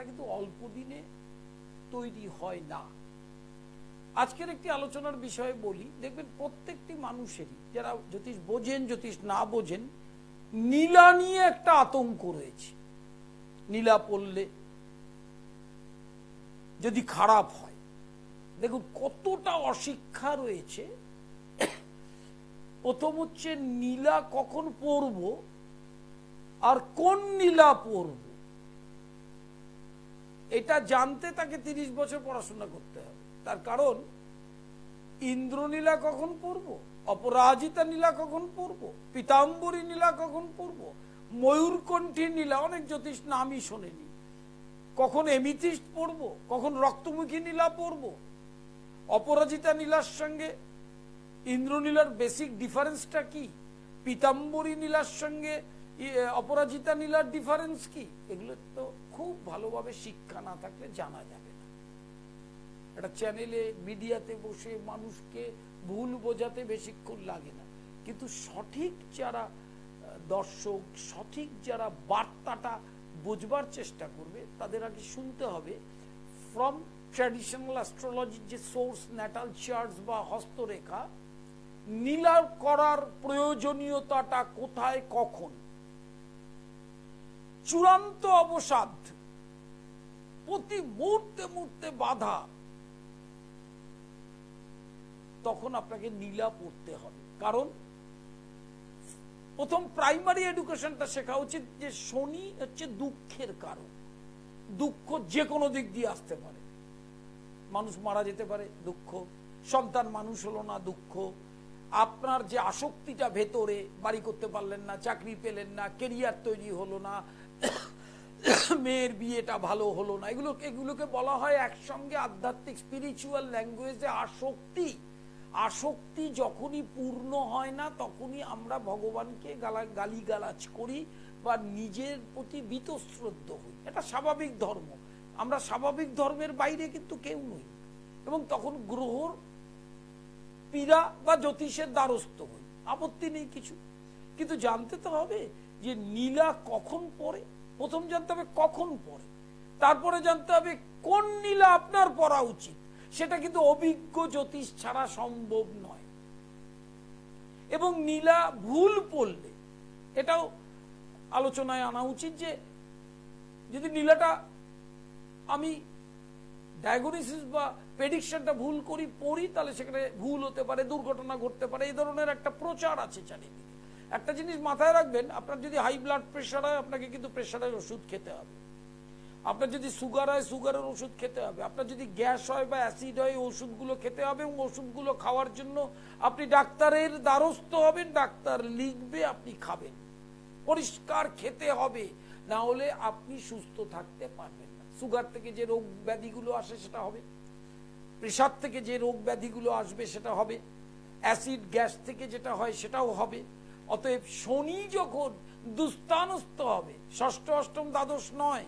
কিন্তু অল্প দিনে তৈরি হয় না। আজকের একটি আলোচনার বিষয়ে বলি, দেখবেন প্রত্যেকটি মানুষেরই, যারা জ্যোতিষ বোঝেন জ্যোতিষ না বোঝেন, নীলা নিয়ে একটা আতঙ্ক রয়েছে। নীলা পড়লে যদি খারাপ হয়, দেখুন কতটা অশিক্ষা রয়েছে। প্রথম হচ্ছে নীলা কখন পড়ব আর কোন নীলা পড়ব, এটা জানতে তাকে 30 বছর পড়াশোনা করতে হবে। তার কারণ ইন্দ্রনীলা কখন পড়ব, অপরাজিতা নীলা কখন পড়ব, পীতাম্বরী নীলা কখন পড়ব, ময়ূরকণ্ঠী নীলা অনেক জ্যোতিষ নামই শোনেনি, কখন এমিথিস্ট পড়ব, কখন রক্তমুখী নীলা পড়ব। অপরাজিতা নীলার সঙ্গে ইন্দ্রনীলার বেসিক ডিফারেন্সটা কি, পীতাম্বরী নীলার সঙ্গে অপরাজিতা নীলার ডিফারেন্স কি, এগুলো তো খুব ভালোভাবে শিক্ষা না থাকলে জানা যাবে না। একটা চ্যানেলে মিডিয়াতে বসে মানুষকে ভুল বোঝাতে বেশিক্ষণ লাগে না, কিন্তু সঠিক যারা দর্শক, সঠিক যারা বার্তাটা বোঝবার চেষ্টা করবে, তাদের আগে শুনতে হবে ফ্রম ট্র্যাডিশনাল অ্যাস্ট্রোলজির যে সোর্স, ন্যাটাল চার্টস বা হস্তরেখা, নীলার করার প্রয়োজনীয়তাটা কোথায়, কখন। চূড়ান্ত অবসাদ, প্রতি মুহূর্তে মুহূর্তে বাধা, তখন আপনাকে নীলা পড়তে হবে। কারণ প্রথম প্রাইমারি এডুকেশনটা শেখা উচিত যে শনি হচ্ছে দুঃখের কারণ। দুঃখ যে কোনো দিক দিয়ে আসতে পারে, মানুষ মারা যেতে পারে দুঃখ, সন্তান মানুষ হলো না দুঃখ, আপনার যে আসক্তিটা ভেতরে, বাড়ি করতে পারলেন না, চাকরি পেলেন না, কেরিয়ার তৈরি হলো না, মেয়ের বিয়েটা ভালো হলো না, এগুলোকে বলা হয় একসঙ্গে আধ্যাত্মিক স্পিরিচুয়াল ল্যাঙ্গুয়েজে আসক্তি। আসক্তি যখনই পূর্ণ হয় না, তখনই আমরা ভগবানকে গালিগালাজ করি বা নিজের প্রতি বীতশ্রদ্ধ হই। এটা স্বাভাবিক ধর্ম, আমরা স্বাভাবিক ধর্মের বাইরে কিন্তু কেউ নই, এবং তখন গ্রহর পীড়া বা জ্যোতিষের দ্বারস্থ হই, আপত্তি নেই কিছু। কিন্তু জানতে তো হবে যে নীলা কখন পড়ে। প্রথম জানতে হবে কখন পড়ে, তারপরে জানতে হবে কোন নীলা আপনার পড়া উচিত। সেটা কিন্তু অভিজ্ঞ জ্যোতিষ ছাড়া সম্ভব নয়। এবং নীলা ভুল পড়লে, এটাও আলোচনায় আনা উচিত যে যদি নীলাটা আমি ডায়াগনোসিস বা প্রেডিকশনটা ভুল করি, পড়ি, তাহলে সেখানে ভুল হতে পারে, দুর্ঘটনা ঘটতে পারে। এই ধরনের একটা প্রচার আছে চারিদিকে। একটা জিনিস মাথায় রাখবেন, আপনার যদি হাই ব্লাড প্রেশার হয়, আপনাকে কিন্তু প্রেশারের ওষুধ খেতে হবে। আপনার যদি সুগার হয়, সুগারের ওষুধ খেতে হবে। আপনার যদি গ্যাস হয় বা অ্যাসিড হয়, ওষুধগুলো খেতে হবে, এবং ওষুধগুলো খাওয়ার জন্য আপনি ডাক্তারের দ্বারস্থ হবেন, ডাক্তার লিখবে, আপনি খাবেন। পরিষ্কার খেতে হবে, না হলে আপনি সুস্থ থাকতে পারবেন না। সুগার থেকে যে রোগ ব্যাধিগুলো আসে সেটা হবে, প্রেশার থেকে যে রোগ ব্যাধিগুলো আসবে সেটা হবে, অ্যাসিড গ্যাস থেকে যেটা হয় সেটাও হবে। অতএব শনি যখন দুস্থানস্থ হবে, ষষ্ঠ অষ্টম দ্বাদশ নয়,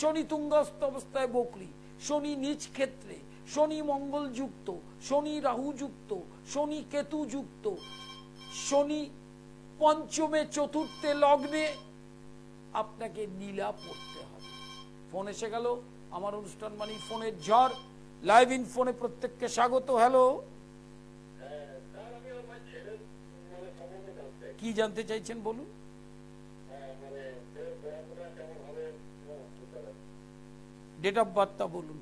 শনি তুঙ্গস্থ অবস্থায় বকরি, শনি নিজ ক্ষেত্রে, শনি মঙ্গল যুক্ত, শনি রাহু যুক্ত, শনি কেতু যুক্ত, শনি পঞ্চমে চতুর্থে লগ্নে, আপনাকে নীলা পড়তে হবে। ফোন এসে গেল, আমার অনুষ্ঠান মানে ফোনের ঝড়। লাইভ ইন ফোনে প্রত্যেককে স্বাগত। হ্যালো, কি জানতে চাইছেন বলুন। ডেট অফ বার্থটা বলুন।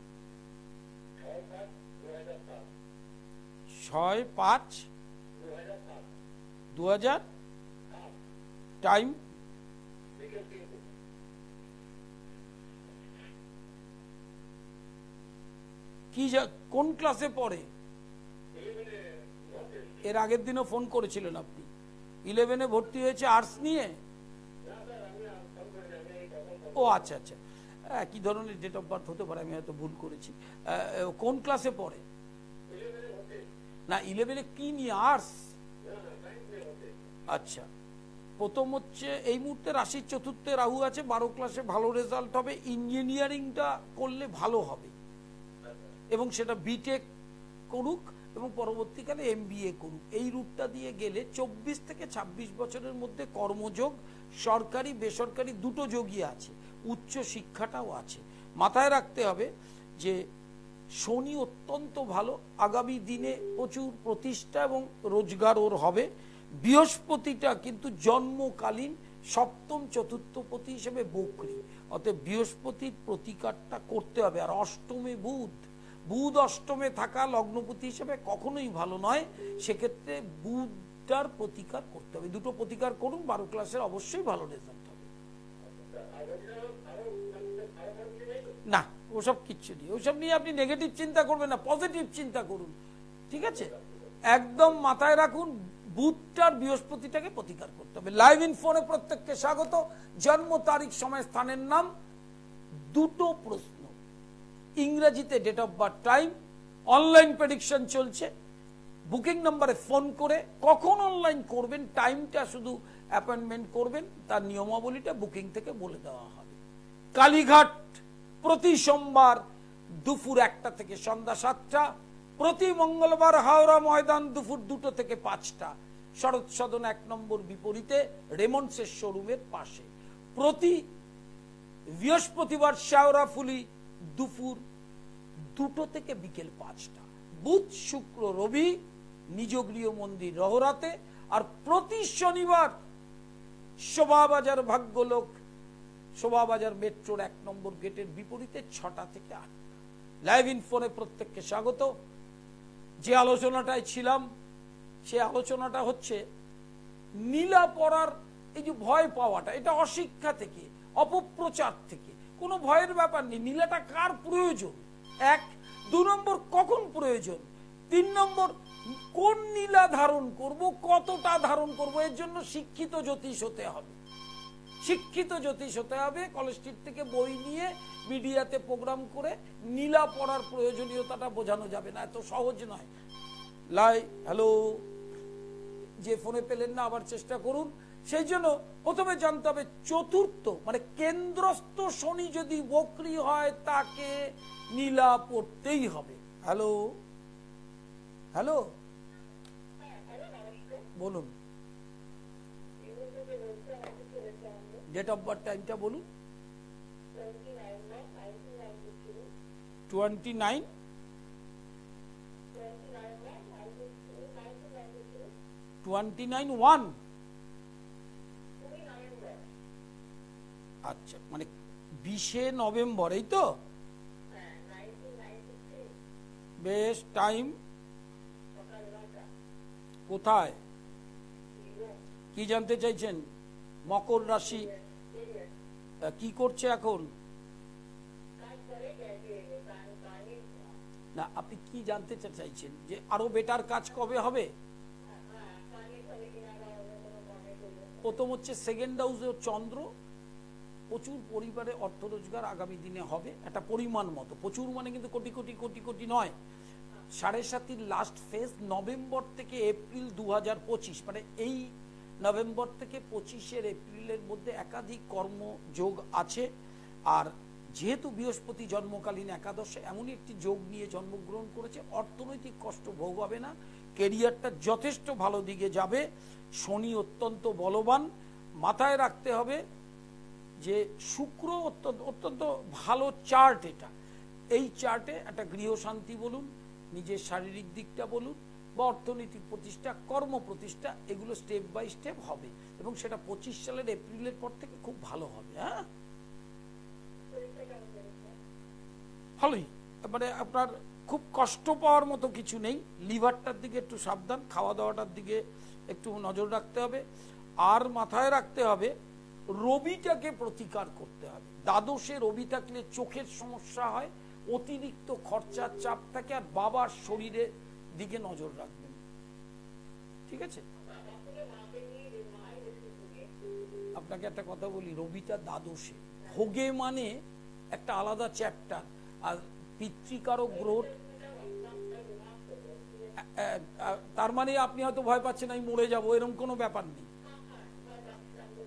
6-5-2000, টাইম কি, কোন ক্লাসে পড়ে? এর আগের দিনও ফোন করেছিলেন আপনি। 11-এ ভর্তি হয়েছে আর্টস নিয়ে? ও আচ্ছা আচ্ছা, কি ধরনের ডেট অফ বার্থ হতে পারে, আমি হয়তো ভুল করেছি। কোন ক্লাসে পড়ে? না, 11-এ কি নিয়ে, আর্টস? আচ্ছা, প্রথম হচ্ছে এই মুহূর্তে রাশির চতুর্থে রাহু আছে, 12 ক্লাসে ভালো রেজাল্ট হবে। ইঞ্জিনিয়ারিংটা করলে ভালো হবে, এবং সেটা বিটেক করুক এবং পরবর্তীকালে MBA করুক। এই রুটটা দিয়ে গেলে 24 থেকে 26 বছরের মধ্যে কর্মযোগ, সরকারি বেসরকারি দুটো যোগই আছে, উচ্চ শিক্ষাটাও আছে। মাথায় রাখতে হবে যে শনি অত্যন্ত ভালো, আগামী দিনে প্রচুর প্রতিষ্ঠা এবং রোজগার ওর হবে। বৃহস্পতিটা কিন্তু জন্মকালীন সপ্তম চতুর্থপতি হিসেবে বকরি, অতএব বৃহস্পতির প্রতিকারটা করতে হবে। আর অষ্টমে বুধ অষ্টমে থাকা লগ্নপতি হিসেবে কখনোই ভালো নয়, সেক্ষেত্রে বুধটার প্রতিকার করতে হবে। দুটো প্রতিকার করুন, 12 ক্লাসের অবশ্যই ভালো রেজাল্ট হবে। না, ওসব কিচ্ছু নেই, ওসব নিয়ে আপনি নেগেটিভ চিন্তা করবেন না, পজিটিভ চিন্তা করুন, ঠিক আছে? একদম মাথায় রাখুন, বুধটার বৃহস্পতিটাকে প্রতিকার করতে হবে। লাইভ ইন ফোনে প্রত্যেককে স্বাগত। জন্ম তারিখ, সময়, স্থানের নাম, দুটো প্রশ্ন, ইংরেজিতে date of birth, time. Online prediction চলছে, বুকিং নাম্বারে ফোন করে কখন অনলাইন করবেন, টাইমটা শুধু অ্যাপয়েন্টমেন্ট করবেন, তার নিয়মাবলীটা বুকিং থেকে বলে দেওয়া হবে। কালীঘাট প্রতি সোমবার দুপুর 1টা থেকে সন্ধ্যা 7টা, প্রতি মঙ্গলবার হাওড়া ময়দান দুপুর 2টো থেকে 5টা, শরৎ সদন 1 নম্বর বিপরীতে রেমন্ডসের শোরুমের পাশে। প্রতি বৃহস্পতিবার শেওড়াফুলি দুপুর 2টো থেকে বিকেল 5টা, বুধ শুক্র রবি নিজ গৃহ মন্দির রহরাতে, আর প্রতি শনিবার শোভাবাজার ভাগ্যলোক, শোভাবাজার মেট্রোর 1 নম্বর গেটের বিপরীতে 6টা থেকে 8টা। লাইভ ইন ফোনে প্রত্যেককে স্বাগত। যে আলোচনাটায় ছিলাম, সে আলোচনাটা হচ্ছে নীলা পড়ার এই যে ভয় পাওয়াটা, এটা অশিক্ষা থেকে, অপপ্রচার থেকে, কোনো ভয়ের ব্যাপার নেই। নীলাটা কার প্রয়োজন, 1, 2 নম্বর কখন প্রয়োজন, 3 নম্বর কোন নীলা ধারণ করব, কতটা ধারণ করব, এর জন্য শিক্ষিত জ্যোতিষ হতে হবে। শিক্ষিত জ্যোতিষ হতে হবে, কলেজ স্ট্রিট থেকে বই নিয়ে মিডিয়াতে প্রোগ্রাম করে নীলা পড়ার প্রয়োজনীয়তাটা বোঝানো যাবে না, এত সহজ নয়। হ্যালো, যে ফোনে পেলেন না আবার চেষ্টা করুন। সেই জন্য প্রথমে জানতে হবে চতুর্থ মানে কেন্দ্রস্থ শনি যদি বক্রী হয় তাকে নীলা পড়তেই হবে। হ্যালো হ্যালো, বলুন, ডেট অফ বার্থ, টাইমটা বলুন। 29/1। আচ্ছা, মানে 20শে নভেম্বর, এই তো? বেশ, টাইম কোথায়, কি জানতে চাইছেন? মকর রাশি, কি করছে এখন? না, আপনি কি জানতে চাইছেন যে আরো বেটার কাজ কবে হবে? প্রথম হচ্ছে সেকেন্ড হাউসে চন্দ্র, প্রচুর পরিবারে অর্থ রোজগার আগামী দিনে হবে, একটা পরিমাণ মতো, প্রচুর মানে কিন্তু কোটি কোটি কোটি কোটি নয়। 7.5 লাস্ট ফেজ নভেম্বর থেকে এপ্রিল 2025, মানে এই নভেম্বর থেকে 25 এপ্রিলের মধ্যে একাধিক কর্মযোগ আছে। আর যেহেতু বৃহস্পতি জন্মকালীন একাদশে এমনই একটি যোগ নিয়ে জন্মগ্রহণ করেছে, অর্থনৈতিক কষ্ট ভোগ হবে না, কেরিয়ারটা যথেষ্ট ভালো দিকে যাবে। শনি অত্যন্ত বলবান। মাথায় রাখতে হবে যে শুক্র অত্যন্ত ভালো চার্ট, এটা এই চার্টে একটা গৃহশান্তি বলুন, নিজের শারীরিক দিকটা বলুন, বা অর্থনৈতিক প্রতিষ্ঠা, কর্ম প্রতিষ্ঠা, এগুলো স্টেপ বাই স্টেপ হবে এবং সেটা 25 সালের এপ্রিলের পর থেকে খুব ভালো হবে। হ্যাঁ, ভালোই, মানে আপনার খুব কষ্ট পাওয়ার মতো কিছু নেই। লিভারটার দিকে একটু সাবধান, খাওয়া দাওয়াটার দিকে একটু নজর রাখতে হবে। আর মাথায় রাখতে হবে রবিটাকে প্রতিকার করতে হবে। দ্বাদশে রবি থাকলে চোখের সমস্যা হয়, অতিরিক্ত খরচার চাপ থাকে, আর বাবার শরীরের দিকে নজর রাখবেন, ঠিক আছে? আপনাকে একটা কথা বলি, রবিটা দ্বাদশে, ভোগে মানে একটা আলাদা চ্যাপ্টার, আর পিতৃকারক গ্রহ, তার মানে আপনি হয়তো ভয় পাচ্ছেন আমি মরে যাবো, এরকম কোনো ব্যাপার নেই।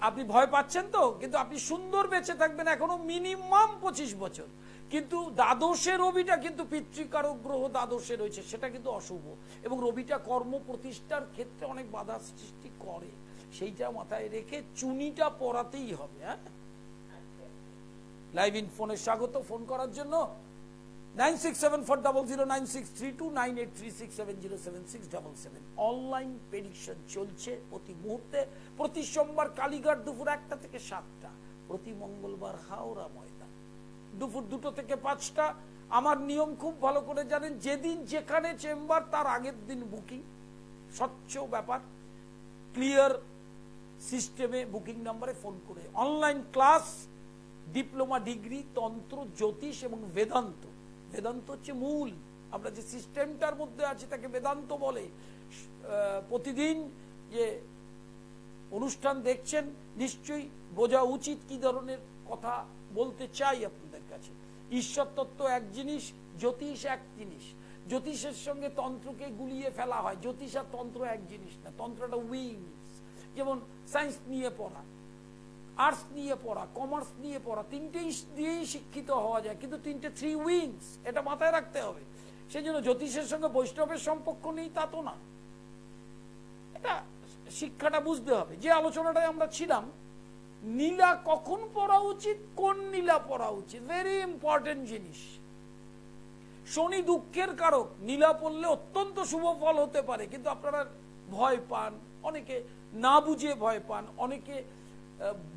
আপনি ভয় পাচ্ছেন তো, কিন্তু আপনি সুন্দর বেঁচে থাকবেন এখনো মিনিমাম 25 বছর। কিন্তু দ্বাদশে রবিটা কিন্তু পিতৃকারক গ্রহ দ্বাদশে রয়েছে, সেটা কিন্তু অশুভ, এবং রবিটা কর্ম প্রতিষ্ঠার ক্ষেত্রে অনেক বাধা সৃষ্টি করে, সেইটা মাথায় রেখে চুনিটা পড়াতেই হবে। হ্যাঁ, লাইভ ইন ফোনে স্বাগত। ফোন করার জন্য 96740096329836707677। অনলাইন প্রেডিকশন চলছে প্রতি মুহূর্তে, প্রতি সোমবার কালীঘাট দুপুর 1টা থেকে 7টা, প্রতি মঙ্গলবার হাওড়া ময়দান দুপুর 2টো থেকে 5টা। আমার নিয়ম খুব ভালো করে জানেন, যেদিন যেখানে চেম্বার তার আগের দিন বুকিং, স্বচ্ছ ব্যাপার, ক্লিয়ার সিস্টেমে বুকিং নাম্বারে ফোন করে। অনলাইন ক্লাস, ডিপ্লোমা ডিগ্রি, তন্ত্র, জ্যোতিষ এবং বেদান্ত। বেদান্ত হচ্ছে মূল, আমরা যে সিস্টেমটার মধ্যে আছি তাকে বেদান্ত বলে। প্রতিদিন যে অনুষ্ঠান দেখছেন নিশ্চয়ই বোঝা উচিত কি ধরনের কথা বলতে চাই আপনাদের কাছে। ঈশ্বর তত্ত্ব এক জিনিস, জ্যোতিষ এক জিনিস। জ্যোতিষের সঙ্গে তন্ত্রকে গুলিয়ে ফেলা হয়। জ্যোতিষ আর তন্ত্র এক জিনিস না, তন্ত্রটা উইংস। যেমন সায়েন্স নিয়ে পড়া, আর্টস নিয়ে পড়া, কমার্স নিয়ে পড়া, তিনটেই দিয়েই শিক্ষিত হওয়া যায়, কিন্তু তিনটে 3 উইংস, এটা মাথায় রাখতে হবে। সেই জন্য জ্যোতিষের সঙ্গে বৈষ্ণবের সম্পর্ক নেই তা তো না, এটা শিক্ষাটা বুঝতে হবে। যে আলোচনাটায় আমরা ছিলাম, নীলা কখন পড়া উচিত, কোন নীলা পড়া উচিত, ভেরি ইম্পর্টেন্ট জিনিস। শনি দুঃখের কারক, নীলা পড়লে অত্যন্ত শুভ ফল হতে পারে, কিন্তু আপনারা ভয় পান, অনেকে না বুঝে ভয় পান, অনেকে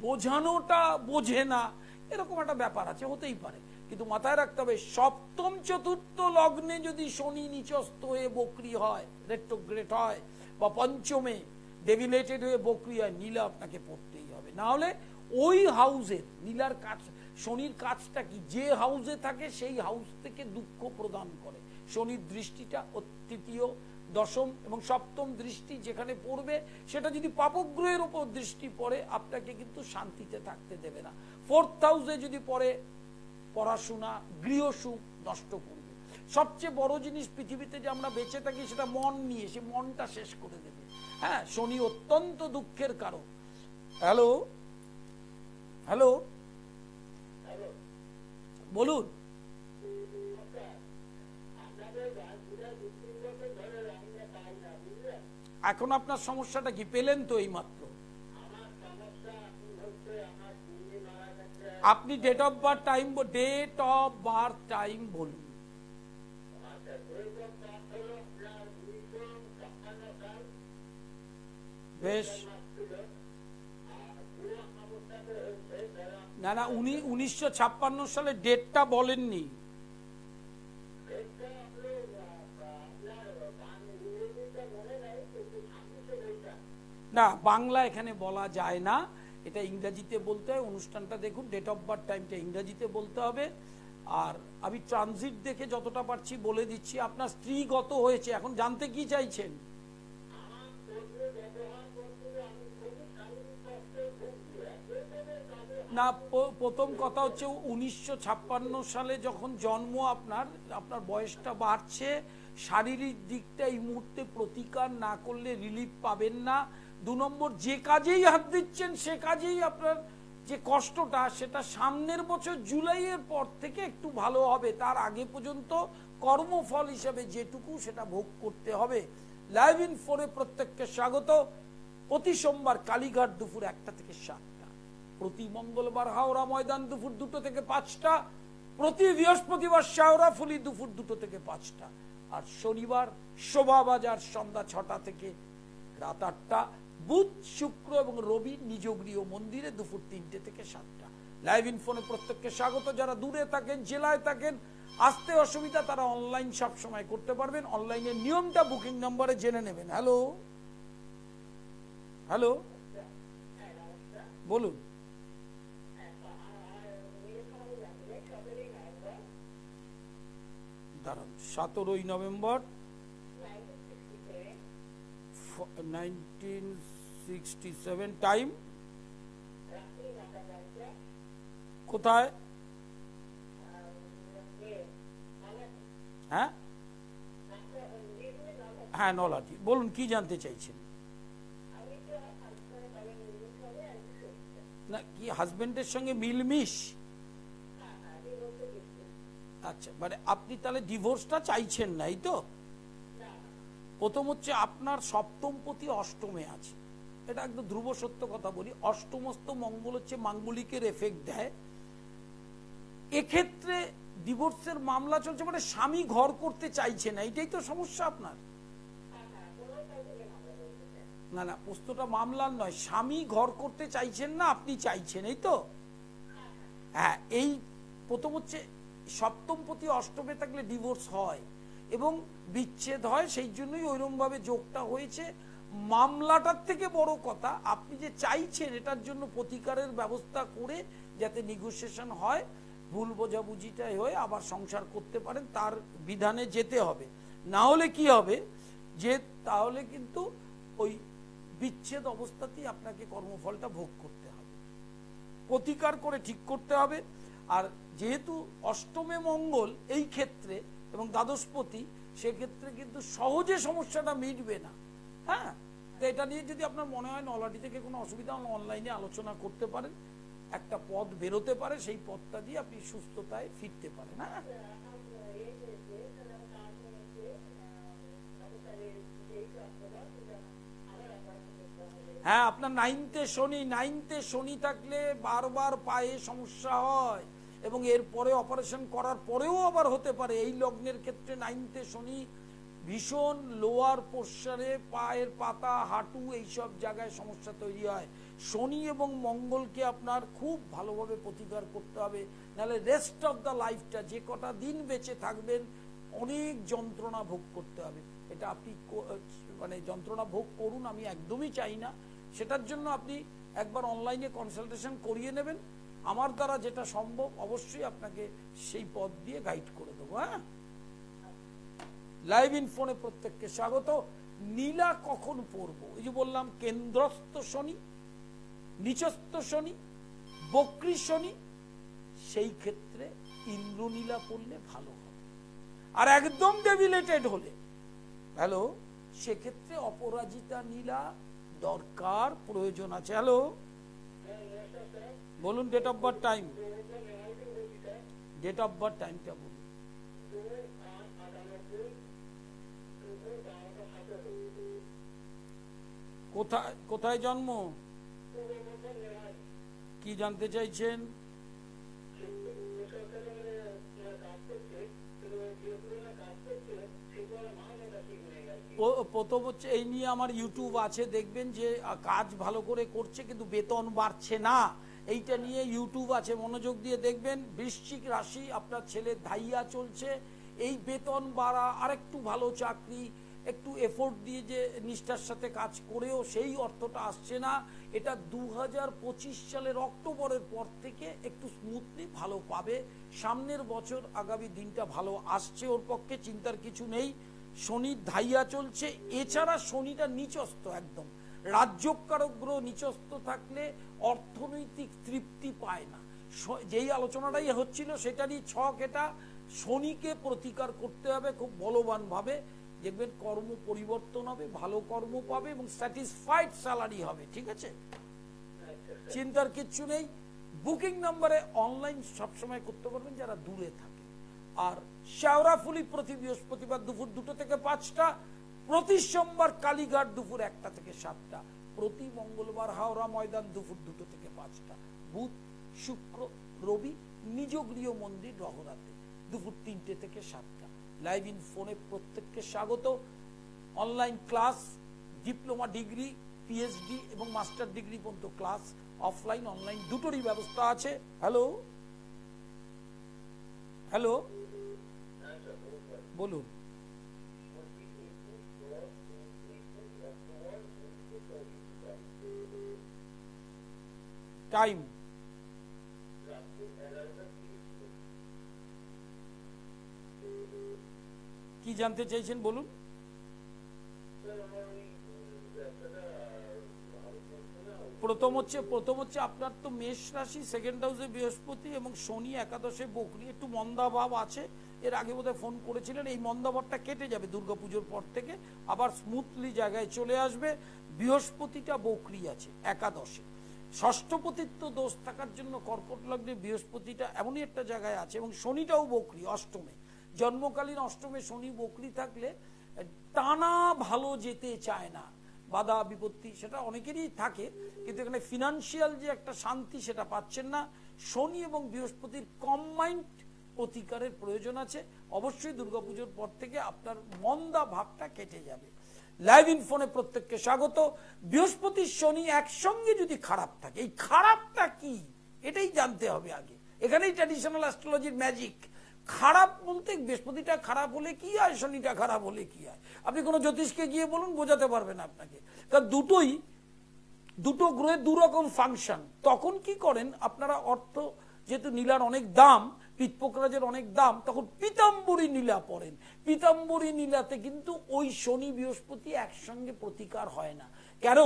বোঝানোটা বোঝে না, এরকম একটা ব্যাপার আছে, হতেই পারে। কিন্তু মাথায় রাখতে হবে, সপ্তম চতুর্থ লগ্নে যদি শনি নিচস্থ হয়ে বকরি হয়, রেট্রোগ্রেড হয়, বা পঞ্চমে ডেভিলেটেড হয়ে বকরি হয়, নীলা আপনাকে পড়তেই হবে। না হলে ওই হাউসের নীলার কাজ, শনির কাজটা কি, যে হাউসে থাকে সেই হাউস থেকে দুঃখ প্রদান করে। শনির দৃষ্টিটা তৃতীয়, দশম এবং সপ্তম দৃষ্টি যেখানে পড়বে, সেটা যদি পাপগ্রহের উপর দৃষ্টি পড়ে আপনাকে কিন্তু শান্তিতে থাকতে দেবে না। 4th হাউসে যদি পড়ে, পড়াশোনা, গৃহসুখ নষ্ট করবে। সবচেয়ে বড় জিনিস পৃথিবীতে যে আমরা বেঁচে থাকি সেটা মন নিয়ে, সে মনটা শেষ করে দেবে। হ্যাঁ, শনি অত্যন্ত দুঃখের কারণ। হ্যালো হ্যালো, বলুন। এখন আপনার সমস্যাটা কি পেলেন তো এই মাত্র? আপনি ডেট অফ বার্থ টাইম বলুন। বেশ, না না, উনি 1956 সালে ডেটটা বলেননি। না, বাংলা এখানে বলা যায় না, এটা ইংরেজিতে বলতে হয়। অনুষ্ঠানটা দেখুন, ডেট অফ বার্থ টাইমটা ইংরেজিতে বলতে হবে। আর আমি ট্রানজিট দেখে যতটা পারছি বলে দিচ্ছি। আপনার স্ত্রী গত হয়েছে, এখন জানতে কি চাইছেন? না, প্রথম কথা হচ্ছে 1956 সালে যখন জন্ম আপনার বয়সটা বাড়ছে, শারীরিক দিকটা এই মুহূর্তে প্রতিকার না করলে রিলিফ পাবেন না। 2 নম্বর, যে কাজেই হাত দিচ্ছেন সে কাজেই আপনার যে কষ্টটা, সেটা সামনের বছর জুলাইয়ের পর থেকে একটু ভালো হবে। তার আগে পর্যন্ত কর্মফল হিসেবে যেটুকু সেটা ভোগ করতে হবে। লাইভ ইন ফোরে প্রত্যেককে স্বাগত। প্রতি সোমবার কালীঘাট দুপুর 1টা থেকে 7টা, প্রতি মঙ্গলবার হাওড়া ময়দান দুপুর 2টো থেকে 5টা, প্রতি বৃহস্পতিবার শেওড়াফুলি দুপুর 2টো থেকে 5টা, আর শনিবার শোভাবাজার সন্ধ্যা 6টা থেকে রাত 8টা, বুধ শুক্র এবং রবি নিজ গৃহ মন্দিরে দুপুর 3টে থেকে 7টা। লাইভ ইন ফোনে প্রত্যেককে স্বাগত। যারা দূরে থাকেন, জেলায় থাকেন, আসতে অসুবিধা, তারা অনলাইন সব সময় করতে পারবেন। অনলাইনের নিয়মটা বুকিং নম্বরে জেনে নেবেন। হ্যালো হ্যালো, বলুন। দাঁড়ান, 17ই নভেম্বর 1967, টাইম কোথায়? হ্যাঁ হ্যাঁ, নলাটি। বলুন, কি জানতে চাইছেন? না, কি হাজবেন্ডের সঙ্গে মিলমিশ? আচ্ছা, মানে আপনি তাহলে ডিভোর্সটা চাইছেন না, এই তো? প্রথম হচ্ছে আপনার সপ্তমপতি অষ্টমে আছে, এটা একদম ধ্রুব সত্য কথা বলি। অষ্টমস্ত মঙ্গল হচ্ছে মাঙ্গলিকের এফেক্ট দেয়। এক্ষেত্রে ডিভোর্সের মামলা চলছে, মানে স্বামী ঘর করতে চাইছে না, এটাই তো সমস্যা আপনার। না না, প্রশ্নটা মামলার নয়, স্বামী ঘর করতে চাইছেন না, আপনি চাইছেন, এই তো। হ্যাঁ, এই প্রথম হচ্ছে সপ্তমপতি অষ্টমে থাকলে ডিভোর্স হয় এবং বিচ্ছেদ হয়, সেই জন্যই ওইরকম ভাবে যোগটা হয়েছে। মামলাটার থেকে বড় কথা, আপনি যে চাইছেন এটার জন্য প্রতিকারের ব্যবস্থা করে যাতে নেগোসিয়েশন হয়, ভুল বোঝাবুঝিটাই হয়ে আবার সংসার করতে পারেন, তার বিধানে যেতে হবে। না হলে কি হবে, যে তাহলে কিন্তু ওই বিচ্ছেদ অবস্থাতেই আপনাকে কর্মফলটা ভোগ করতে হবে, প্রতিকার করে ঠিক করতে হবে। আর যেহেতু অষ্টমে মঙ্গল এই ক্ষেত্রে এবং দ্বাদশপতি, সেক্ষেত্রে কিন্তু সহজে সমস্যাটা মিটবে না। হ্যাঁ, তো এটা নিয়ে যদি আপনার মনে হয় নলাটি থেকে কোনো অসুবিধা, অনলাইনে আলোচনা করতে পারেন, একটা পথ বেরোতে পারে, সেই পথটা দিয়ে আপনি সুস্থতায় ফিরতে পারেন। হ্যাঁ, হ্যাঁ, আপনার নাইনথে শনি থাকলে বারবার পায়ে সমস্যা হয় এবং এরপরে অপারেশন করার পরেও আবার হতে পারে। এই লগ্নের ক্ষেত্রে নাইনথে শনি ভীষণ লোয়ার পোর্শনে, পায়ের পাতা, হাঁটু, এইসব জায়গায় সমস্যা তৈরি হয়। শনি এবং মঙ্গলকে আপনার খুব ভালোভাবে প্রতিকার করতে হবে, নাহলে রেস্ট অফ দ্য লাইফটা, যে কটা দিন বেঁচে থাকবেন, অনেক যন্ত্রণা ভোগ করতে হবে। এটা আপনি মানে যন্ত্রণা ভোগ করুন, আমি একদমই চাই না। সেটার জন্য আপনি একবার অনলাইনে কনসালটেশন করিয়ে নেবেন, আমার দ্বারা যেটা সম্ভব অবশ্যই আপনাকে সেই পথ দিয়ে গাইড করে দেবো। হ্যাঁ, লাইভ ইন ফোনে প্রত্যেককে স্বাগত। নীলা কখন পড়বো? এই যে বললাম, কেন্দ্রস্থ শনি, নিচস্থ শনি, বক্রী শনি, সেই ক্ষেত্রে ইন্দ্রনীলা পড়লে ভালো হবে। আর একদম ডেভিলেটেড হলে, হ্যালো, সেক্ষেত্রে অপরাজিতা নীলা দরকার, প্রয়োজন আছে। হ্যালো, বলুন date of birth, time, date of birth টাইমটা বলুন। কোথায় জন্ম, কি জানতে চাইছেন? প্রথম হচ্ছে, এই নিয়ে আমার ইউটিউব আছে, দেখবেন যে কাজ ভালো করে করছে কিন্তু বেতন বাড়ছে না, এইটা নিয়ে ইউটিউব আছে, মনোযোগ দিয়ে দেখবেন। বৃশ্চিক রাশি, আপনার ছেলে ধাইয়া চলছে, এই বেতন বাড়া, আরেকটু ভালো চাকরি, একটু এফোর্ট দিয়ে যে নিষ্ঠার সাথে কাজ করেও সেই অর্থটা আসছে না, এটা 2025 সালের অক্টোবরের পর থেকে একটু স্মুথলি ভালো পাবে। সামনের বছর আগামী দিনটা ভালো আসছে, ওর পক্ষে চিন্তার কিছু নেই। শনি ধাইয়া চলছে, এছাড়া শনিটা নিচস্থ, একদম রাজ্যকারক গ্রহ নিচস্থ থাকলে অর্থনৈতিক তৃপ্তি পায় না। যেই আলোচনাটাই হচ্ছিল সেটারই ছক এটা। শনিকে প্রতিকার করতে হবে খুব বলবান ভাবে, দেখবেন কর্ম পরিবর্তন হবে, ভালো কর্ম পাবে এবং স্যাটিসফাইড স্যালারি হবে। ঠিক আছে, চিন্তার কিচ্ছু নেই। বুকিং নাম্বারে অনলাইন সবসময় করতে পারবেন যারা দূরে থাকে। আর শেওড়াফুলি প্রতি বৃহস্পতিবার দুপুর 2টা থেকে 5টা, প্রতি সোমবার কালীঘাট দুপুর 1টা থেকে 7টা, প্রতি মঙ্গলবার হাওড়া ময়দান দুপুর 2টো থেকে 5টা, বুধ শুক্র রবি নিজ গৃহ মন্দির রহরাতে দুপুর 3টে থেকে 7টা। লাইভ ইন ফোনে প্রত্যেককে স্বাগত। Online class, diploma degree, PhD এবং মাস্টার ডিগ্রি পর্যন্ত ক্লাস, অফলাইন অনলাইন দুটোরই ব্যবস্থা আছে। হ্যালো, হ্যালো, বলুন। টাইম, কি জানতে চাইছেন বলুন। প্রথম হচ্ছে আপনার তো মেষ রাশি, সেকেন্ড হাউসে বৃহস্পতি এবং শনি একাদশে বকরি, একটু মন্দাভাব আছে। এর আগে বোধহয় ফোন করেছিলেন, এই মন্দাভাবটা কেটে যাবে দুর্গাপুজোর পর থেকে, আবার স্মুথলি জায়গায় চলে আসবে। বৃহস্পতিটা বকরি আছে একাদশে, ষষ্ঠপতিত্ব দোষ থাকার জন্য কর্কট লগ্নে বৃহস্পতিটা এমনই একটা জায়গায় আছে এবং শনিটাও বকরি অষ্টমে। জন্মকালীন অষ্টমে শনি বকরি থাকলে টানা ভালো যেতে চায় না, বাধা বিপত্তি সেটা অনেকেরই থাকে, কিন্তু এখানে ফিনান্সিয়াল যে একটা শান্তি সেটা পাচ্ছেন না। শনি এবং বৃহস্পতির কম্বাইন্ড প্রতিকারের প্রয়োজন আছে। অবশ্যই দুর্গাপুজোর পর থেকে আপনার মন্দা ভাবটা কেটে যাবে। লাইভ ইনফোনে প্রত্যেককে স্বাগত। বৃহস্পতি শনি একসঙ্গে যদি খারাপ থাকে, এই খারাপটা কি এটাই জানতে হবে আগে। এখানেই ট্র্যাডিশনাল অ্যাস্ট্রোলজির ম্যাজিক। খারাপ বলতে বৃহস্পতিটা খারাপ হলে কি হয়, শনিটা খারাপ হলে কি হয়, আপনি কোনো জ্যোতিষকে গিয়ে বলুন, বোঝাতে পারবেন আপনাকে। কারণ দুটো গ্রহে দুরকম ফাংশন। তখন কি করেন আপনারা, অর্থ যেহেতু নীলার অনেক দাম, পিতপোকরাজের অনেক দাম, তখন পীতাম্বরী নীলা পড়েন। পীতাম্বরী নীলাতে কিন্তু ওই শনি বৃহস্পতি একসঙ্গে প্রতিকার হয় না। কেন?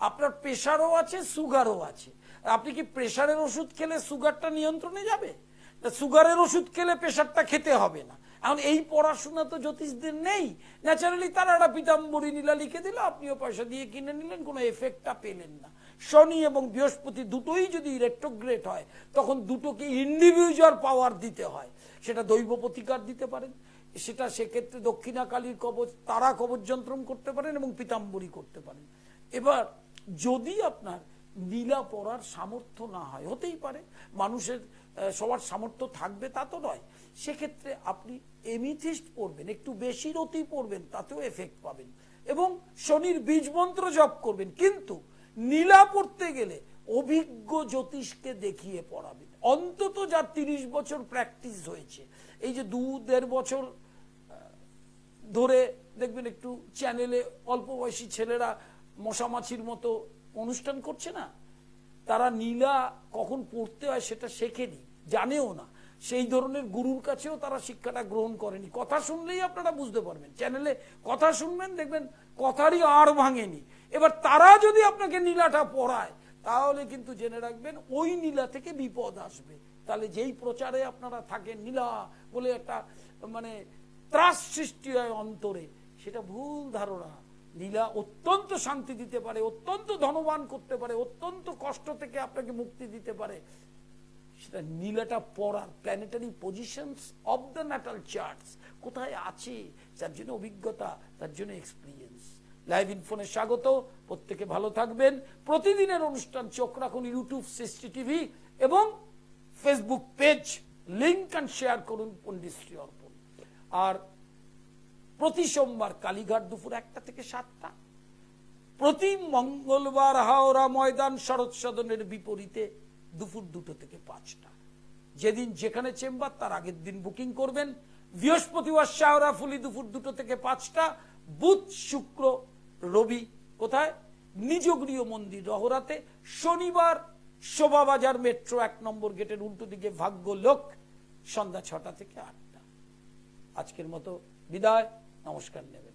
আপনার প্রেশারও আছে, সুগারও আছে। আপনি কি প্রেশারের ওষুধ খেলে সুগারটা নিয়ন্ত্রণে যাবে? সুগারের ওষুধ খেলে প্রেশারটা খেতে হবে না। এখন এই পড়াশোনা তো জ্যোতিষদের নেই। ন্যাচারালি তারা একটা পীতাম্বরী নীলা লিখে দিল, আপনিও পয়সা দিয়ে কিনে নিলেন, কোনো এফেক্টটা পেলেন না। শনি এবং বৃহস্পতি দুটোই যদি রেট্রোগ্রেড হয়, তখন দুটোকে ইন্ডিভিজুয়াল পাওয়ার দিতে হয়। সেটা দৈব প্রতিকার দিতে পারেন, সেটা সেক্ষেত্রে দক্ষিণা কালীর কবচ, তারা কবচ যন্ত্রণ করতে পারেন এবং পীতাম্বরী করতে পারেন। এবার যদি আপনার নীলা পড়ার সামর্থ্য না হয়, হতেই পারে মানুষের সবার সামর্থ্য থাকবে তা তো নয়, সেক্ষেত্রে আপনি এমিথিস্ট পড়বেন, একটু বেশি রতি পড়বেন, তাতেও এফেক্ট পাবেন। এবং শনির বীজ মন্ত্র জপ করবেন। কিন্তু নীলা পড়তে গেলে অভিজ্ঞ জ্যোতিষকে দেখিয়ে পড়াবেন, অন্তত যার 30 বছর প্র্যাকটিস হয়েছে। এই যে 2-1.5 বছর ধরে দেখবেন একটু চ্যানেলে অল্প বয়সী ছেলেরা মশামাছির মতো অনুষ্ঠান করছে না, তারা নীলা কখন পড়তে হয় সেটা শেখেনি, জানেও না। সেই ধরনের গুরুর কাছেও তারা শিক্ষাটা গ্রহণ করেনি। কথা শুনলেই আপনারা বুঝতে পারবেন, চ্যানেলে কথা শুনবেন, দেখবেন কথারই আর ভাঙেনি। এবার তারা যদি আপনাকে নীলাটা পড়ায়, তাহলে কিন্তু জেনে রাখবেন ওই নীলা থেকে বিপদ আসবে। তাহলে যেই প্রচারে আপনারা থাকেন, নীলা বলে একটা মানে ত্রাস সৃষ্টি হয় অন্তরে, সেটা ভুল ধারণা। নীলা অত্যন্ত শান্তি দিতে পারে, অত্যন্ত ধনবান করতে পারে, অত্যন্ত কষ্ট থেকে আপনাকে মুক্তি দিতে পারে। সেটা নীলাটা পড়ার planetary positions of the natal charts কোথায় আছে, যার জন্য অভিজ্ঞতা, তার জন্য এক্সপিরিয়েন্স। লাইভ ইনফোনে স্বাগত। প্রত্যেকে ভালো থাকবেন। প্রতিদিনের অনুষ্ঠান চোখ রাখুন ইউটিউব সৃষ্টি টিভি এবং Facebook page, link and share করুন পণ্ডিতশ্রী অর্পণ। আর প্রতি সোমবার কালীঘাট দুপুর 1টা থেকে 7টা, প্রতি মঙ্গলবার হাওড়া ময়দান শরৎ সদনের বিপরীতে দুপুর 2টো থেকে 5টা। যেদিন যেখানে চেম্বার তার আগের দিন বুকিং করবেন। বৃহস্পতিবার শাওরাফুলি দুপুর 2টো থেকে 5টা, বুধ শুক্র রবি কোথায়? নিজ গৃহ মন্দির রহরাতে। শনিবার শোভাবাজার মেট্রো 1 নম্বর গেটের উল্টো দিকে ভাগ্যলোক, সন্ধ্যা 6টা থেকে 8টা। আজকের মতো বিদায়, নমস্কার নেবেন।